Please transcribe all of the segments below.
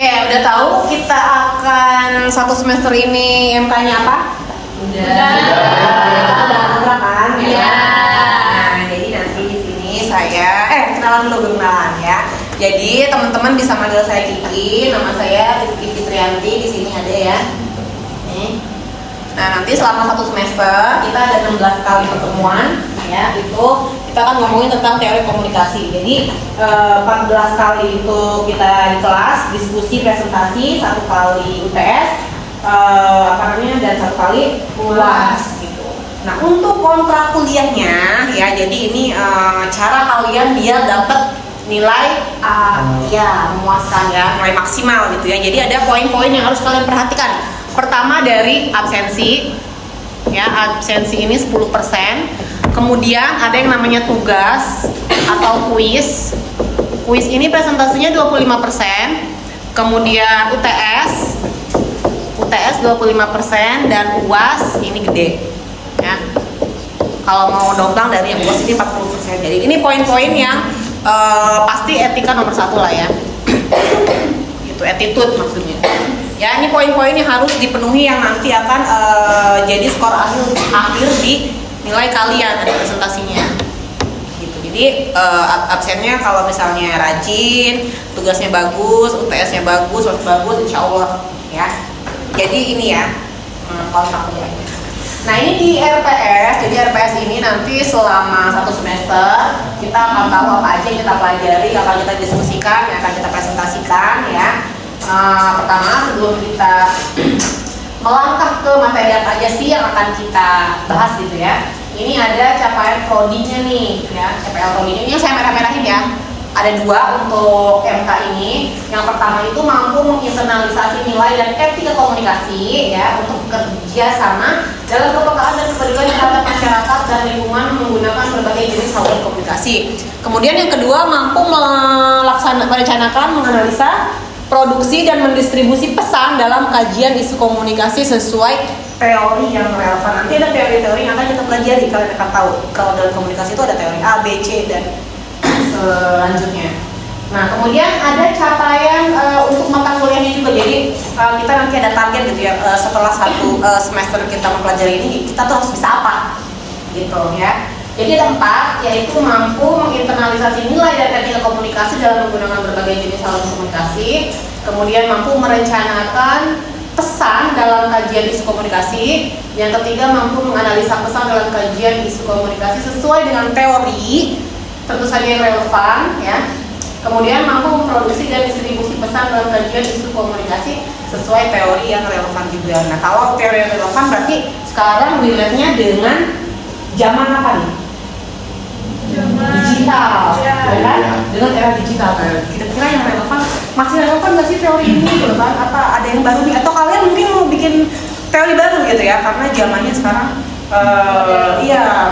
Udah tahu kita akan satu semester ini MK-nya apa? Udah kan? Iya. Nah, jadi nanti di sini saya kenalan dulu kenalan ya. Jadi teman-teman bisa manggil saya Kiki, nama saya Rizky Fitrianti, di sini ada ya. Nih. Nah, nanti selama satu semester kita ada 16 kali pertemuan ya, itu kita akan ngomongin tentang teori komunikasi. Jadi 14 kali itu kita di kelas diskusi presentasi, satu kali UTS dan satu kali UAS gitu. Nah, untuk kontrak kuliahnya ya, jadi ini cara kalian biar dapat nilai memuaskan ya, nilai maksimal gitu ya. Jadi ada poin-poin yang harus kalian perhatikan. Pertama dari absensi ya, absensi ini 10%. Kemudian ada yang namanya tugas atau kuis. Kuis ini presentasinya 25%. Kemudian UTS 25% dan UAS ini gede ya. Kalau mau domplang dari yang UAS ini 40%. Jadi ini poin-poin yang pasti etika nomor 1 lah ya. Itu attitude maksudnya. Ya, ini poin-poin yang harus dipenuhi yang nanti akan jadi skor akhir di nilai kalian ada presentasinya gitu. Jadi absennya kalau misalnya rajin, tugasnya bagus, UTS-nya bagus, insya Allah ya. Jadi ini ya kontraknya. Nah, ini di RPS. Jadi RPS ini nanti selama satu semester kita akan tahu apa aja yang kita pelajari, akan kita diskusikan, yang akan kita presentasikan ya. Pertama, sebelum kita melangkah ke materi apa aja sih yang akan kita bahas gitu ya. Ini ada capaian prodinya nih ya, capaian prodinya ini yang saya merah-merahin ya. Ada 2 untuk MK ini. Yang pertama itu mampu menginternalisasi nilai dan etika komunikasi ya, untuk bekerja sama dalam kepekaan dan kepedulian terhadap masyarakat dan lingkungan menggunakan berbagai jenis saluran komunikasi. Kemudian yang kedua, mampu merencanakan, menganalisa, produksi dan mendistribusi pesan dalam kajian isu komunikasi sesuai teori yang relevan. Nanti ada teori-teori yang akan kita pelajari. Kalian akan tahu kalau dalam komunikasi itu ada teori A, B, C dan selanjutnya. Nah, kemudian ada capaian untuk mata kuliahnya juga. Jadi kita nanti ada target gitu ya, setelah satu semester kita mempelajari ini kita tuh harus bisa apa gitu ya. Jadi ada 4, yaitu mampu menginternalisasi nilai dan etika komunikasi dalam menggunakan berbagai jenis saluran komunikasi. Kemudian mampu merencanakan pesan dalam kajian isu komunikasi. Yang ketiga, mampu menganalisa pesan dalam kajian isu komunikasi sesuai dengan teori, tentu saja yang relevan ya. Kemudian mampu memproduksi dan distribusi pesan dalam kajian isu komunikasi sesuai teori yang relevan juga. Nah, kalau teori yang relevan berarti sekarang dilihatnya dengan zaman apa nih? Digital, ya kan? Dengan era digital. Kira-kira yang relevan, masih relevan nggak sih teori ini, gitu kan? Apa ada yang baru nih? Atau kalian mungkin mau bikin teori baru gitu ya? Karena zamannya sekarang,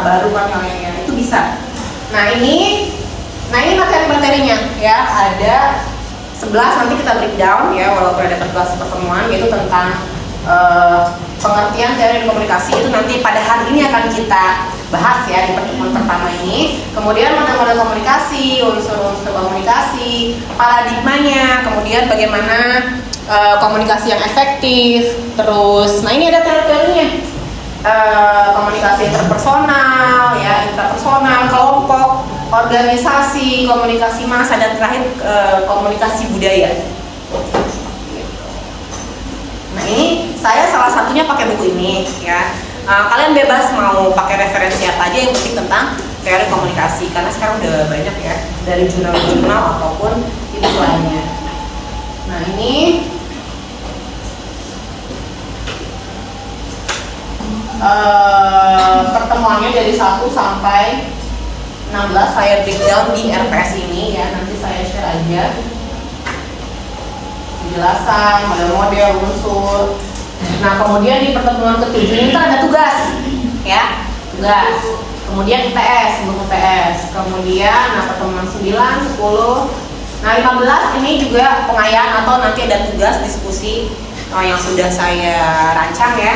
baru kan yang itu bisa. Nah ini materi-materinya ya, ada 11, nanti kita breakdown ya, walaupun ada 14 pertemuan, yaitu tentang pengertian teori komunikasi. Itu nanti pada hari ini akan kita bahas ya di pertemuan pertama ini. Kemudian model-model komunikasi, unsur-unsur komunikasi, paradigmanya, kemudian bagaimana komunikasi yang efektif. Terus, nah ini ada teori-teorinya, komunikasi interpersonal, ya, intrapersonal, kelompok, organisasi, komunikasi massa, dan terakhir komunikasi budaya. Nah, ini saya salah satunya pakai buku ini ya. Kalian bebas mau pakai referensi apa aja, yang penting tentang teori komunikasi, karena sekarang udah banyak ya dari jurnal-jurnal ataupun itu lainnya. Nah, ini pertemuannya dari 1 sampai 16 saya breakdown di RPS ini ya. Nanti saya share aja penjelasan, model-model, unsur. Nah, kemudian di pertemuan ke-7 ini ada tugas ya, tugas. Kemudian UTS, buku UTS. Kemudian pertemuan 9, 10. Nah, 15 ini juga pengayaan atau nanti ada tugas diskusi yang sudah saya rancang ya.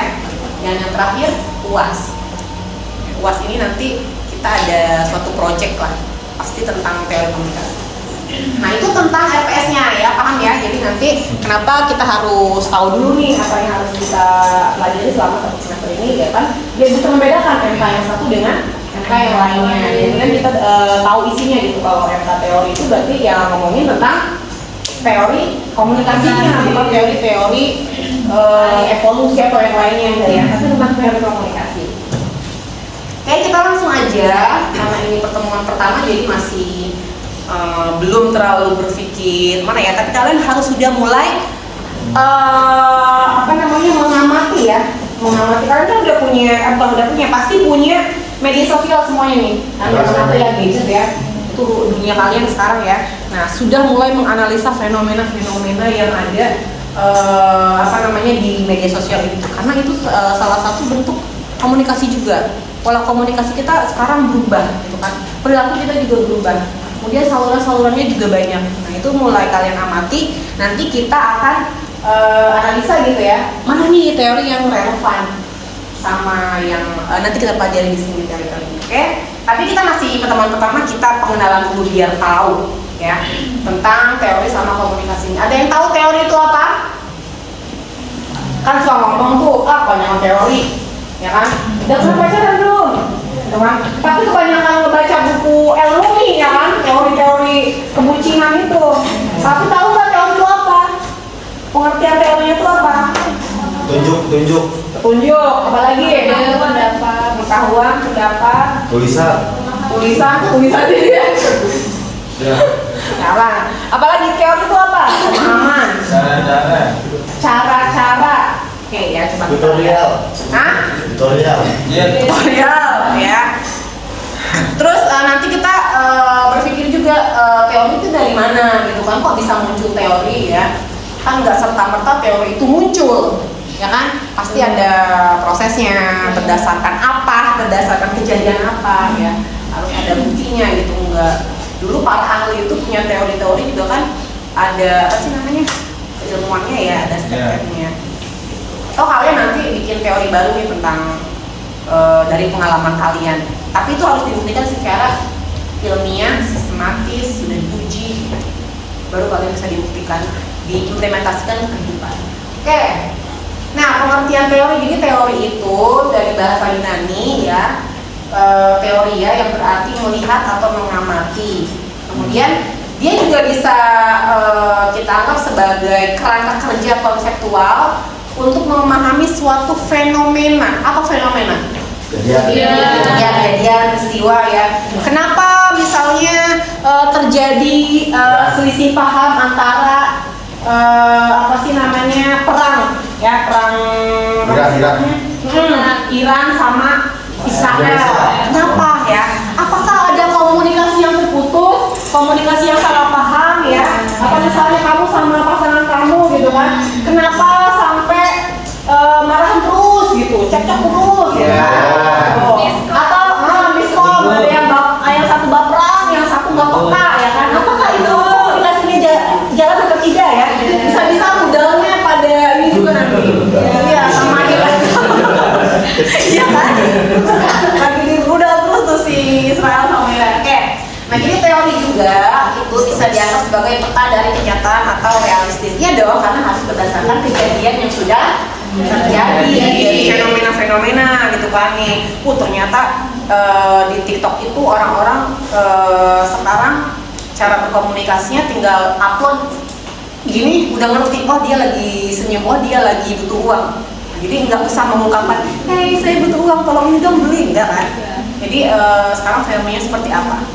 Dan yang terakhir UAS. UAS ini nanti kita ada suatu project lah, pasti tentang teori komunikasi. Nah itu tentang RPS-nya ya, paham ya? Jadi nanti kenapa kita harus tahu dulu nih apa yang harus kita pelajari selama satu semester ini ya kan? Biar bisa membedakan MK yang satu dengan MK yang lainnya. Jadi kan kita tahu isinya gitu. Kalau MK teori itu berarti ya ngomongin tentang teori komunikasinya, bukan teori evolusi atau yang lainnya ya, tapi tentang teori komunikasi. Oke, kita langsung aja karena ini pertemuan pertama jadi masih belum terlalu berpikir mana ya, tapi kalian harus sudah mulai mengamati ya, mengamati. Kalian kan udah punya pasti punya media sosial semuanya nih, atau ya gadget ya, itu dunia kalian sekarang ya. Nah sudah mulai menganalisa fenomena-fenomena yang ada di media sosial itu, karena itu salah satu bentuk komunikasi juga. Pola komunikasi kita sekarang berubah gitu kan, perilaku kita juga berubah. Kemudian saluran-salurannya juga banyak. Nah itu mulai kalian amati. Nanti kita akan analisa gitu ya. Mana nih teori yang relevan sama yang nanti kita pelajari di sini teori-teori. Oke? Tapi kita masih pertemuan pertama, kita pengenalan dulu biar tahu ya tentang teori sama komunikasi. Ada yang tahu teori itu apa? Kan suka ngomong tuh, banyak teori, ya kan? Udah pernah pacaran belum? Teman, tapi kebanyakan ngebaca buku Elmi ya kan, teori-teori kebucinan itu. Tapi tahu nggak teori itu apa? Pengertian teorinya itu apa? Tunjuk. Apalagi? Pendapat, pengetahuan, pendapat. Tulisan dia. Ya. Apalagi teori itu apa? Pemahaman. Cara-cara. Oke ya, coba. Tutorial. Ya. Terus nanti kita berpikir juga teori itu dari mana gitu kan, kok bisa muncul teori ya? Kan nggak serta-merta teori itu muncul, ya kan? Pasti ada prosesnya, berdasarkan kejadian apa ya? Harus ada buktinya gitu, enggak. Dulu para ahli itu punya teori-teori juga kan, ada keilmuannya ya, ada step-stepnya. Atau kalian nanti bikin teori baru nih tentang dari pengalaman kalian, tapi itu harus dibuktikan secara ilmiah, sistematis, sudah diuji, baru kalian bisa dibuktikan, diimplementasikan ke kehidupan. Oke. Nah, pengertian teori, jadi teori itu dari bahasa Yunani ya, teori ya yang berarti melihat atau mengamati. Kemudian dia juga bisa kita anggap sebagai kerangka kerja konseptual untuk memahami suatu fenomena. Apa fenomena? Kejadian, peristiwa ya. Kenapa misalnya terjadi selisih paham antara perang Iran sama Israel. Kenapa ya? Apakah ada komunikasi yang terputus, komunikasi yang salah paham ya? Apa misalnya kamu sama pasangan kamu gitu kan? Kenapa sampai marahan terus gitu, cekcok terus ya? Atau miskom, ada yang satu baperan, yang satu nggak peka ya kan? Apakah itu komunikasinya jalan atau tidak ya? Bisa-bisa rudalnya pada ini juga nanti. Iya, sama kita. Iya kan? Lagi di rudal terus tuh si Israel sama Iran. Oke. Nah, jadi teori juga itu bisa dianggap sebagai peta dari kenyataan atau realistis. Iya dong, karena harus berdasarkan kejadian yang sudah terjadi, dari fenomena-fenomena gitu kan nih. Ternyata di TikTok itu orang-orang sekarang cara berkomunikasinya tinggal upload gini udah ngerti, oh dia lagi senyum, oh dia lagi butuh uang. Jadi nggak usah mengungkapkan, hey saya butuh uang, tolong ini dong beli, enggak kan? Jadi sekarang fenomenanya seperti apa?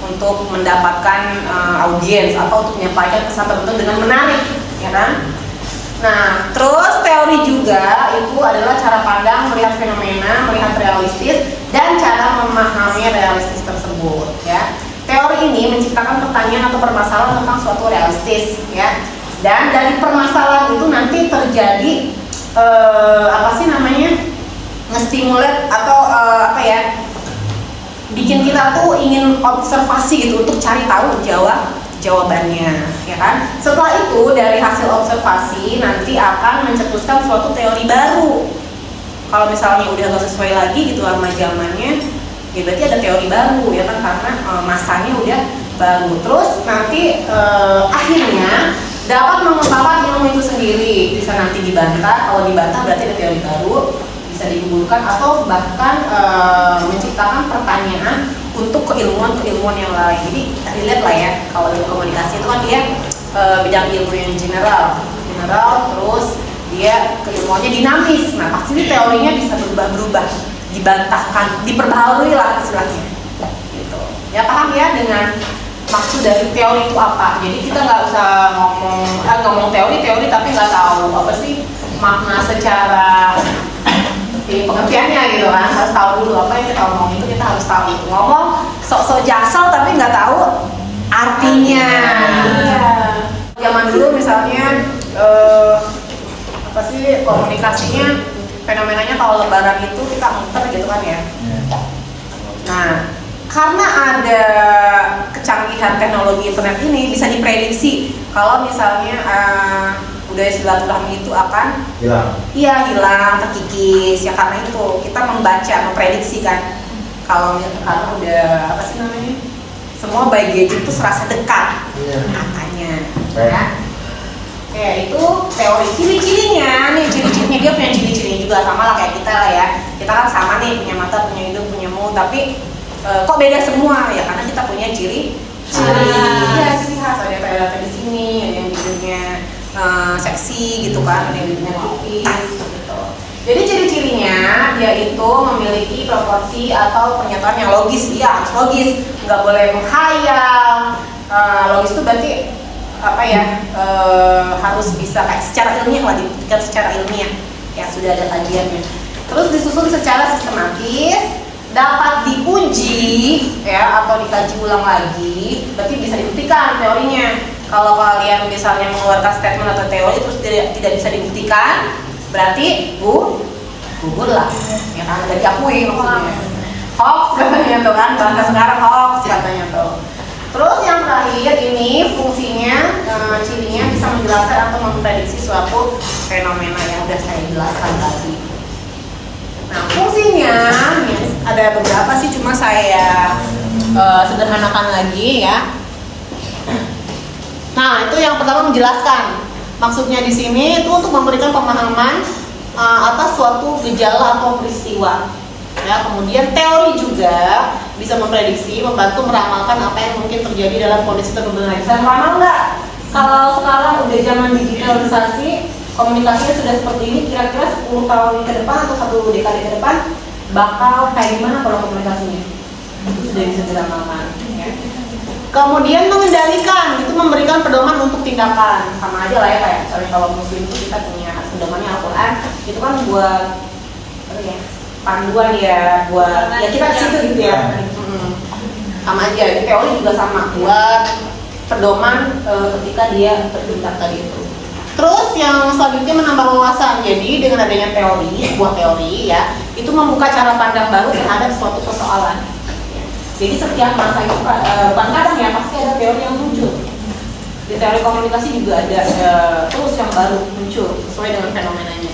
Untuk mendapatkan audiens atau untuk menyampaikan pesan tertentu dengan menarik, ya kan? Nah, terus teori juga itu adalah cara pandang melihat fenomena, melihat realistis, dan cara memahami realistis tersebut, ya. Teori ini menciptakan pertanyaan atau permasalahan tentang suatu realistis, ya. Dan dari permasalahan itu nanti terjadi ngestimulat atau bikin kita tuh ingin observasi gitu untuk cari tahu jawabannya, ya kan? Setelah itu dari hasil observasi nanti akan mencetuskan suatu teori baru. Kalau misalnya udah nggak sesuai lagi gitu sama zamannya, ya berarti ada teori baru ya kan, karena masanya udah baru. Terus nanti akhirnya dapat mengembangkan ilmu itu sendiri, bisa nanti dibantah. Kalau dibantah berarti ada teori baru, bisa diunggulkan atau bahkan menciptakan pertanyaan untuk keilmuan yang lain. Jadi relate lah ya, kalau ilmu komunikasi itu kan dia bidang ilmu yang general, terus dia keilmuannya dinamis. Nah pasti ini teorinya bisa berubah-berubah, dibantahkan, diperbaharui lah istilahnya. Gitu. Ya paham ya dengan maksud dari teori itu apa? Jadi kita nggak usah ngomong teori tapi nggak tahu apa sih makna secara pengertiannya gitu kan. Harus tahu dulu apa yang kita ngomong itu, kita harus tahu. Ngomong sok-sok jaksel tapi nggak tahu artinya. Iya. Zaman dulu misalnya apa sih komunikasinya, fenomenanya kalau lebaran itu kita muter gitu kan ya. Nah karena ada kecanggihan teknologi internet ini bisa diprediksi kalau misalnya budaya silaturahmi itu akan hilang, terkikis ya. Karena itu kita memprediksi kan kalau karena udah apa sih namanya, semua by gadget itu serasa dekat katanya ya. Kayak itu teori ciri-cirinya nih, ciri-cirinya dia punya ciri-ciri juga sama lah kayak kita lah ya. Kita kan sama nih, punya mata, punya hidung, punya mulut, tapi kok beda semua ya karena kita punya ciri khas. Ada kayak di sini, ada yang hidungnya seksi gitu kan, ada yang hidungnya tipis gitu. Jadi ciri-cirinya dia itu memiliki proporsi atau pernyataan yang logis. Iya harus logis, nggak boleh menghayal. Logis itu berarti apa ya, harus bisa kayak secara ilmiah lah, dibuktikan secara ilmiah ya, sudah ada kajiannya. Terus disusun secara sistematis, dapat diuji ya atau dikaji ulang lagi, berarti bisa dibuktikan teorinya. Kalau kalian misalnya mengeluarkan statement atau teori terus tidak bisa dibuktikan, berarti gugur lah ya kan, udah diakui maksudnya. Hoax katanya tuh kan, bahasa sekarang hoax katanya tuh. Terus yang terakhir ini fungsinya, cirinya bisa menjelaskan atau memprediksi suatu fenomena yang sudah saya jelaskan tadi. Nah fungsinya ada beberapa sih, cuma saya sederhanakan lagi ya. Nah itu yang pertama menjelaskan. Maksudnya di sini itu untuk memberikan pemahaman atas suatu gejala atau peristiwa. Ya, kemudian teori juga bisa memprediksi, membantu meramalkan apa yang mungkin terjadi dalam kondisi tertentu. Bisa meramal nggak? Kalau sekarang udah zaman digitalisasi, komunikasinya sudah seperti ini, kira-kira 10 tahun ke depan atau 1 dekade ke depan bakal kayak gimana kalau komunikasinya? Itu sudah bisa diramalkan. Ya. Kemudian mengendalikan, itu memberikan pedoman untuk tindakan. Sama aja lah ya, kayak misalnya kalau muslim itu kita punya pedomannya Al-Quran, itu kan buat apa ya, panduan ya, buat ya kita ke situ gitu ya. Sama aja, di teori juga sama, buat pedoman ketika dia bertindak tadi itu. Terus yang selanjutnya menambah wawasan. Jadi dengan adanya teori, sebuah teori ya, itu membuka cara pandang baru terhadap suatu persoalan. Jadi setiap masa itu bukan kadang ya, pasti ada teori yang muncul. Di teori komunikasi juga ada terus yang baru muncul sesuai dengan fenomenanya.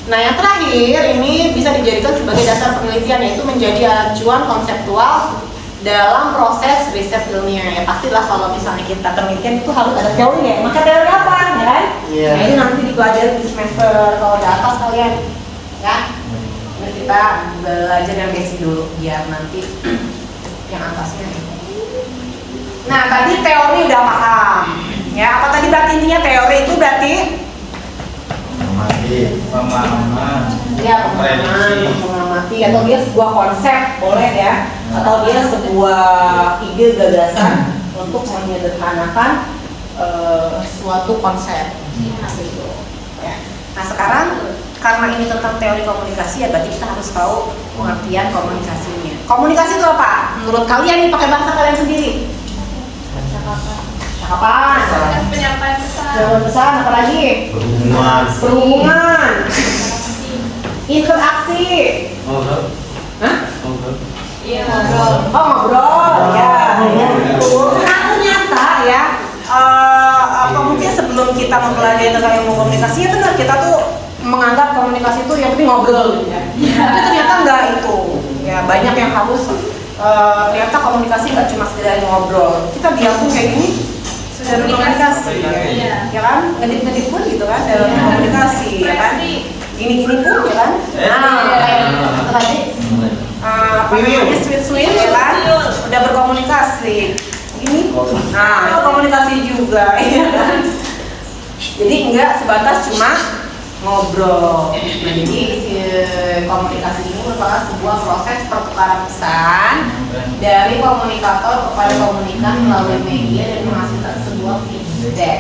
Nah yang terakhir ini bisa dijadikan sebagai dasar penelitian, yaitu menjadi acuan konseptual dalam proses riset ilmiah. Ya pastilah kalau misalnya kita penelitian itu harus ada teori ya. Maka teori apa ya kan? Nah ini nanti dipelajari di semester kalau di atas kalian ya. Ini kita belajar yang basic dulu biar nanti yang atasnya. Nah tadi teori udah paham ya. Apa tadi berarti intinya teori itu berarti pemahaman, ya mengamati, atau dia sebuah konsep boleh ya, atau dia sebuah ide gagasan untuk menyederhanakan suatu konsep gitu ya. Nah sekarang karena ini tentang teori komunikasi ya, berarti kita harus tahu pengertian komunikasinya. Komunikasi itu apa? Menurut kalian nih pakai bahasa kalian sendiri? Cakapan, penyampaian pesan, apa lagi? Perhubungan, interaksi. Hah? Iya, ngobrol. Oh ngobrol, ya. Nah ternyata ya, mungkin sebelum kita mempelajari tentang ilmu komunikasi ya benar, kita tuh menganggap komunikasi itu yang penting ngobrol gitu ya. Tapi ternyata enggak itu. Ya banyak yang harus ternyata komunikasi nggak cuma sekedar ngobrol. Kita diam pun kayak gini sudah berkomunikasi, ya kan? Ngedip pun gitu kan dalam komunikasi, ya kan? Gini pun, ya kan? Nah, tadi apa namanya sweet ya kan? Udah berkomunikasi. Ini, nah itu komunikasi juga, ya kan? Jadi enggak sebatas cuma ngobrol. Nah, jadi komunikasi ini merupakan sebuah proses pertukaran pesan dari komunikator kepada komunikan melalui media dan menghasilkan sebuah feedback.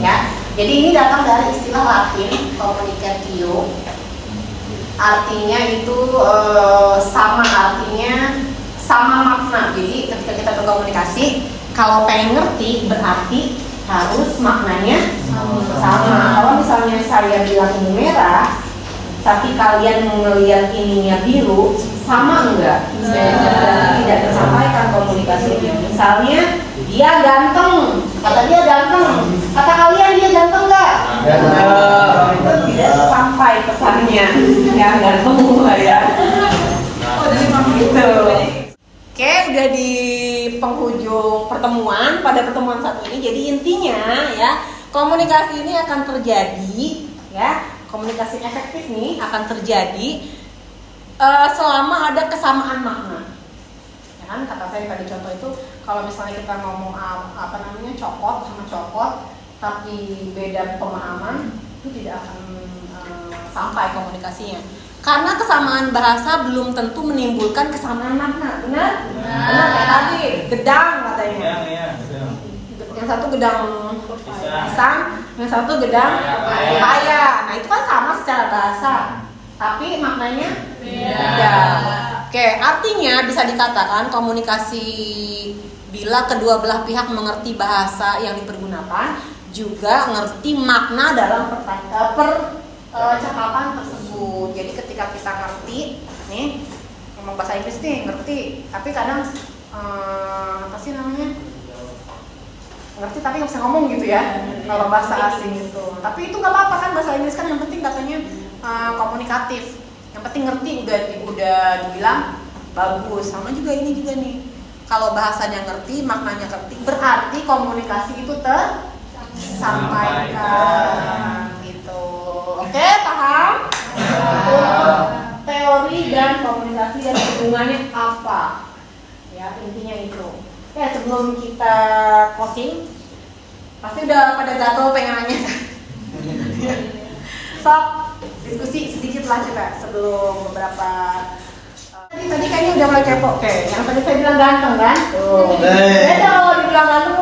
Ya, jadi ini datang dari istilah Latin communicatio. Artinya itu sama makna. Jadi ketika kita berkomunikasi, kalau pengen ngerti berarti harus maknanya sama. Kalau misalnya saya bilang ini merah, tapi kalian melihat ininya biru, sama enggak? Tidak tersampaikan komunikasi. Misalnya dia ganteng, kata dia ganteng, kata kalian dia ganteng enggak? Itu tidak sampai pesannya. Ya ganteng lah ya. Gitu. Oke, udah di penghujung pertemuan pada pertemuan satu ini. Jadi intinya ya, komunikasi ini akan terjadi ya, komunikasi efektif nih akan terjadi selama ada kesamaan makna. Ya kan, kata saya tadi contoh itu kalau misalnya kita ngomong apa namanya cokot sama cokot, tapi beda pemahaman, itu tidak akan sampai komunikasinya. Karena kesamaan bahasa belum tentu menimbulkan kesamaan makna, benar? Benar kayak tadi, gedang katanya. Yang satu gedang pisang, yang satu gedang paya. Nah itu kan sama secara bahasa, tapi maknanya beda. Oke, artinya bisa dikatakan komunikasi bila kedua belah pihak mengerti bahasa yang dipergunakan, juga mengerti makna dalam percakapan tersebut. Jadi ketika kita ngerti, nih ngomong bahasa Inggris nih ngerti, tapi kadang apa sih namanya ngerti tapi nggak bisa ngomong gitu ya kalau bahasa asing gitu. Tapi itu nggak apa-apa kan, bahasa Inggris kan yang penting katanya komunikatif. Yang penting ngerti udah dibilang bagus. Sama juga ini juga nih. Kalau bahasanya ngerti, maknanya ngerti, berarti komunikasi itu tersampaikan gitu. Oke, paham? Teori dan komunikasi dan hubungannya apa? Ya, intinya itu. Oke, sebelum kita closing, pasti udah pada gatel pengen nanya. Sok, diskusi sedikit lah kita sebelum beberapa. Tadi kayaknya udah mulai kepo. Oke, yang tadi saya bilang ganteng kan? Beda kalau dibilang ganteng,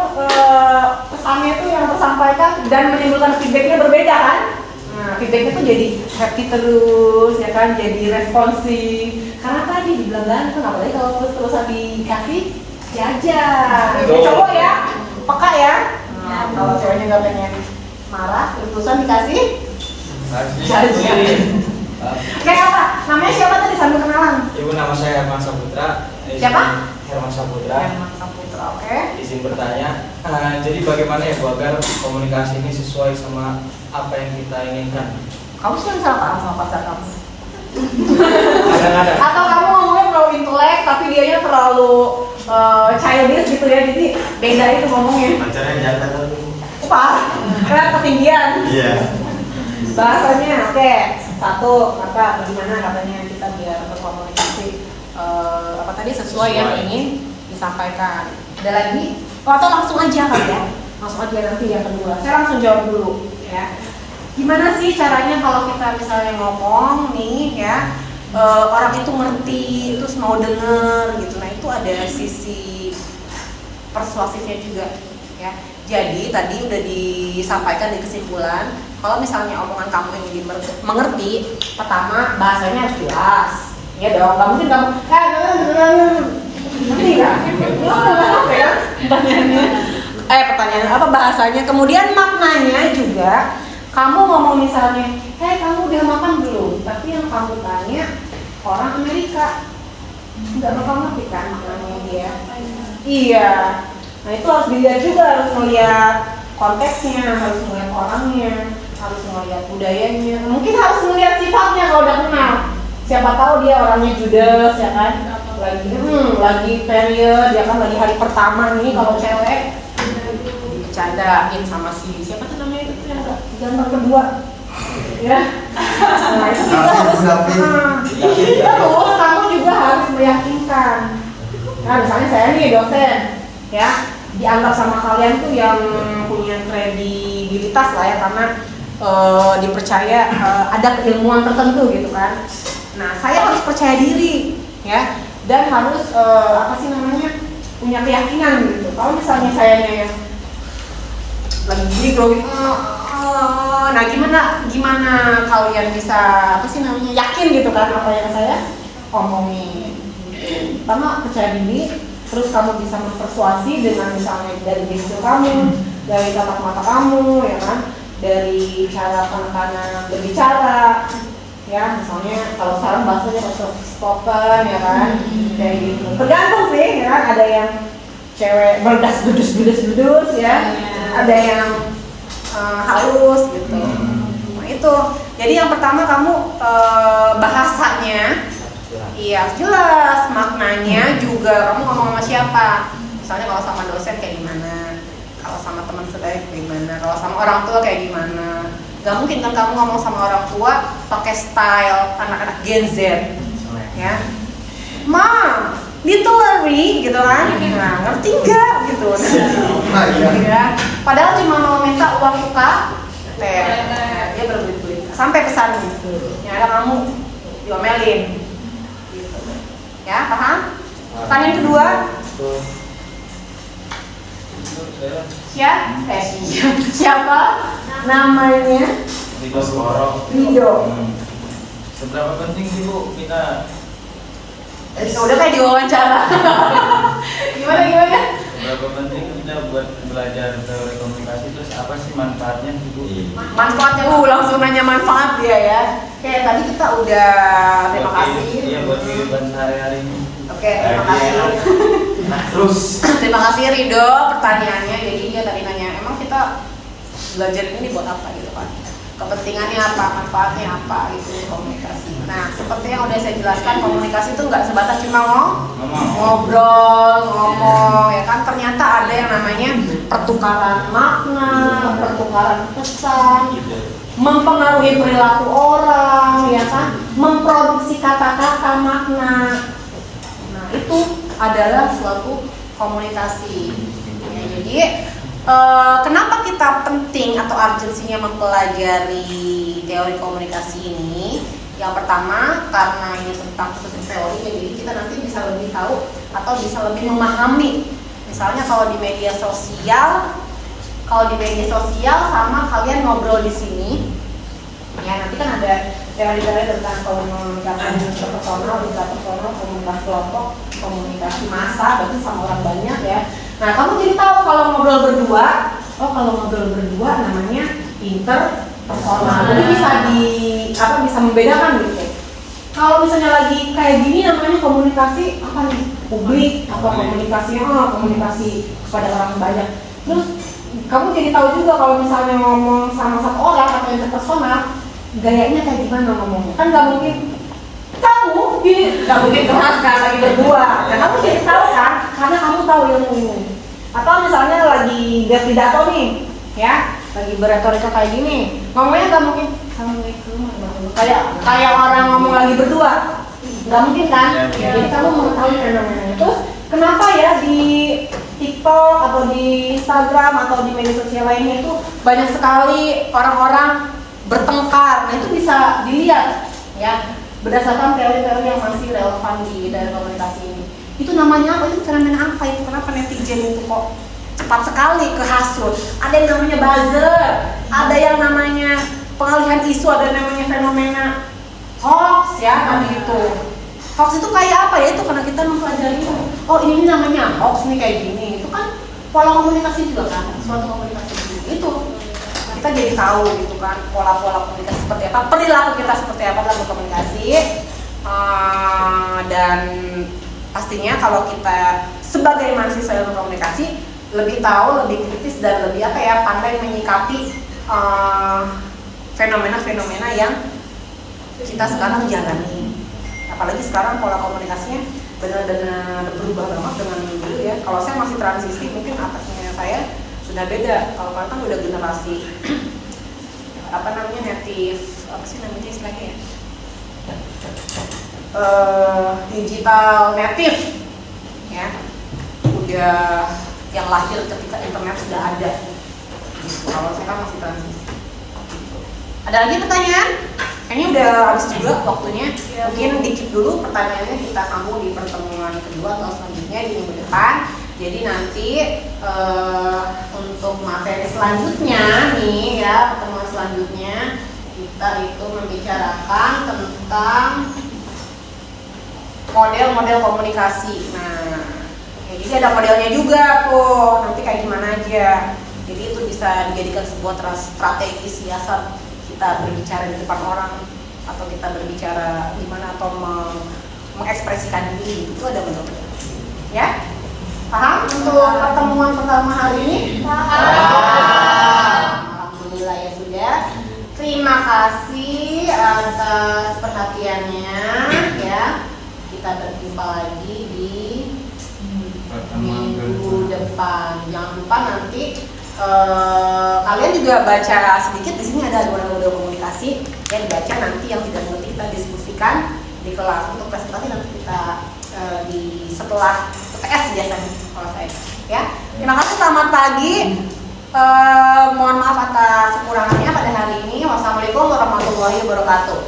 pesannya itu yang tersampaikan dan menimbulkan feedbacknya berbeda kan? Nah, feedbacknya tuh jadi happy terus, ya kan? Jadi responsif. Karena tadi dibilang ganteng, apalagi kalau terus-terusan dikasih jajan. Cowok ya, peka ya. Nah, kalau ceweknya nggak pengen marah, terus-terusan dikasih jajan. Kayak apa? Namanya siapa tadi sambil kenalan? Ibu, nama saya Herman Saputra. Siapa? Herman Saputra. Herman Saputra, oke. Izin bertanya, jadi bagaimana ya Bu agar komunikasi ini sesuai sama apa yang kita inginkan? Kamu sih yang salah sama pacar kamu? Kadang-kadang. Atau kamu ngomongnya terlalu intelek tapi dianya terlalu childish gitu ya, jadi beda itu ngomongnya. Pacarnya jangan. Parah, karena ketinggian. Iya. Bahasanya, oke. Satu, maka bagaimana katanya kita biar berkomunikasi apa tadi sesuai yang ingin disampaikan. Ada lagi? Atau langsung aja kali ya? Langsung aja nanti yang kedua. Saya langsung jawab dulu ya. Gimana sih caranya kalau kita misalnya ngomong nih ya, orang itu ngerti, terus mau denger gitu. Nah itu ada sisi persuasifnya juga ya. Jadi tadi udah disampaikan di kesimpulan, kalau misalnya omongan kamu ini mengerti, pertama bahasanya harus jelas. Ya dong, nggak mungkin kamu ngerti nggak? Apa ya pertanyaannya? Pertanyaan apa bahasanya? Kemudian maknanya juga, kamu ngomong misalnya, kamu udah makan belum? Tapi yang kamu tanya orang Amerika, nggak bakal ngerti kan maknanya dia? Iya. Nah itu harus dilihat juga, harus melihat konteksnya, harus melihat orangnya, harus melihat budayanya, mungkin harus melihat sifatnya kalau udah kenal. Siapa tahu dia orangnya judes ya kan, lagi period ya kan, lagi hari pertama nih kalau cewek dicandain sama siapa tuh namanya itu yang ganteng kedua ya. Nah itu juga harus terus kamu juga harus meyakinkan. Nah misalnya saya nih dosen ya, dianggap sama kalian tuh yang punya kredibilitas lah ya, karena dipercaya ada keilmuan tertentu gitu kan. Nah saya harus percaya diri ya, dan harus punya keyakinan gitu. Kalau misalnya saya yang lagi gini growing, nah gimana kalian bisa yakin gitu kan apa yang saya omongin. Pertama percaya diri, terus kamu bisa mempersuasi dengan misalnya dari gestur kamu, dari tatap mata kamu ya kan, dari cara penekanan berbicara ya, misalnya kalau sekarang bahasanya soft spoken ya kan, kayak gitu. Tergantung sih ya kan, ada yang cewek berdas bedus ya, ada yang halus gitu. Nah itu, jadi yang pertama kamu bahasanya iya jelas, maknanya juga kamu ngomong sama siapa. Misalnya kalau sama dosen kayak gimana, kalau sama teman sebaya kayak gimana, kalau sama orang tua kayak gimana. Gak mungkin kan kamu ngomong sama orang tua pakai style anak-anak Gen Z ya, Ma, literally gitu kan, nah ngerti nggak gitu. Ya, padahal cuma mau minta uang muka, dia berbelit-belit sampai pesan gitu. Ya ada kamu diomelin, gitu. Ya paham? Pertanyaan kedua, siapa namanya? Rido. Seberapa penting sih Bu kita udah kayak diwawancara. Gimana? Seberapa penting kita buat belajar teori komunikasi, terus apa sih manfaatnya Bu? Manfaatnya langsung nanya manfaat dia ya. Kayak tadi kita udah terima kasih. Iya buat kehidupan sehari-hari ini. Oke, terima kasih. Nah terus Terima kasih Rido pertanyaannya. Jadi dia tadi nanya, emang kita belajar ini buat apa gitu kan? Kepentingannya apa, manfaatnya apa gitu komunikasi. Nah, seperti yang udah saya jelaskan, komunikasi itu nggak sebatas cuma ngobrol, ngomong ya kan. Ternyata ada yang namanya pertukaran makna, pertukaran pesan, mempengaruhi perilaku orang ya kan, memproduksi kata-kata makna. Nah, itu adalah suatu komunikasi. Ya, jadi kenapa kita penting atau urgensinya mempelajari teori komunikasi ini? Yang pertama karena ini tentang khusus teori, jadi kita nanti bisa lebih tahu atau bisa lebih memahami. Misalnya kalau di media sosial sama kalian ngobrol di sini, ya nanti kan ada teori-teori tentang komunikasi interpersonal, intrapersonal, komunikasi kelompok, komunikasi massa, berarti sama orang banyak ya. Nah, kamu jadi tahu kalau ngobrol berdua, namanya interpersonal. Jadi bisa membedakan gitu. Kalau misalnya lagi kayak gini namanya komunikasi apa nih? Publik atau komunikasi kepada orang banyak. Terus kamu jadi tahu juga kalau misalnya ngomong sama satu orang atau interpersonal, gayanya kayak gimana ngomongnya. Kan nggak mungkin keras kan lagi berdua. Nah, kamu jadi tahu kan, karena kamu tahu ilmu ini. Atau misalnya lagi pidato nih, ya, lagi berretorika kayak gini, ngomongnya nggak mungkin assalamualaikum, kayak orang ngomong lagi berdua, nggak mungkin kan? Jadi kamu mengetahui fenomenanya. Terus kenapa ya di TikTok atau di Instagram atau di media sosial lainnya itu banyak sekali orang-orang bertengkar? Nah itu bisa dilihat ya berdasarkan teori-teori yang masih relevan di dalam komunikasi ini. Itu namanya apa? Itu fenomena apa itu? Kenapa netizen itu kok cepat sekali kehasut? Ada yang namanya buzzer, ada yang namanya pengalihan isu, ada yang namanya fenomena hoax ya kan gitu. Hoax itu kayak apa ya? Itu karena kita mempelajari oh ini namanya hoax nih kayak gini. Itu kan pola komunikasi juga kan, suatu komunikasi itu. Kita jadi tahu gitu kan pola-pola komunikasi seperti apa, perilaku kita seperti apa dalam komunikasi. Dan pastinya kalau kita sebagai mahasiswa ilmu komunikasi lebih tahu, lebih kritis dan lebih pandai menyikapi fenomena-fenomena yang kita sekarang jalani. Apalagi sekarang pola komunikasinya benar-benar berubah banget dengan dulu ya. Kalau saya masih transisi, mungkin atasnya saya sudah beda. Kalau kalian kan udah generasi apa namanya native, apa sih namanya istilahnya ya? Digital native ya, udah yang lahir ketika internet sudah ada. Kalau saya kan masih transisi. Ada lagi pertanyaan? Kayaknya udah habis juga waktunya. Mungkin dikit dulu pertanyaannya, kita sambung di pertemuan kedua atau selanjutnya di minggu depan. Jadi nanti untuk materi selanjutnya nih ya, pertemuan selanjutnya kita itu membicarakan tentang model-model komunikasi. Nah, ya, jadi ada modelnya juga tuh. Nanti kayak gimana aja. Jadi itu bisa dijadikan sebuah strategi siasat kita berbicara di depan orang, atau kita berbicara gimana, atau mengekspresikan diri. Itu ada model. Ya? Paham untuk pertemuan pertama hari ini? Paham. Alhamdulillah ya sudah. Terima kasih atas perhatiannya ya. Kita berjumpa lagi di minggu depan. Jangan lupa nanti kalian juga baca sedikit. Di sini ada model komunikasi yang dibaca, nanti yang tidak mengerti kita diskusikan di kelas. Untuk presentasi nanti kita di setelah UTS biasanya kalau saya ya. Terima kasih, selamat pagi. Mohon maaf atas kekurangannya pada hari ini. Wassalamualaikum warahmatullahi wabarakatuh.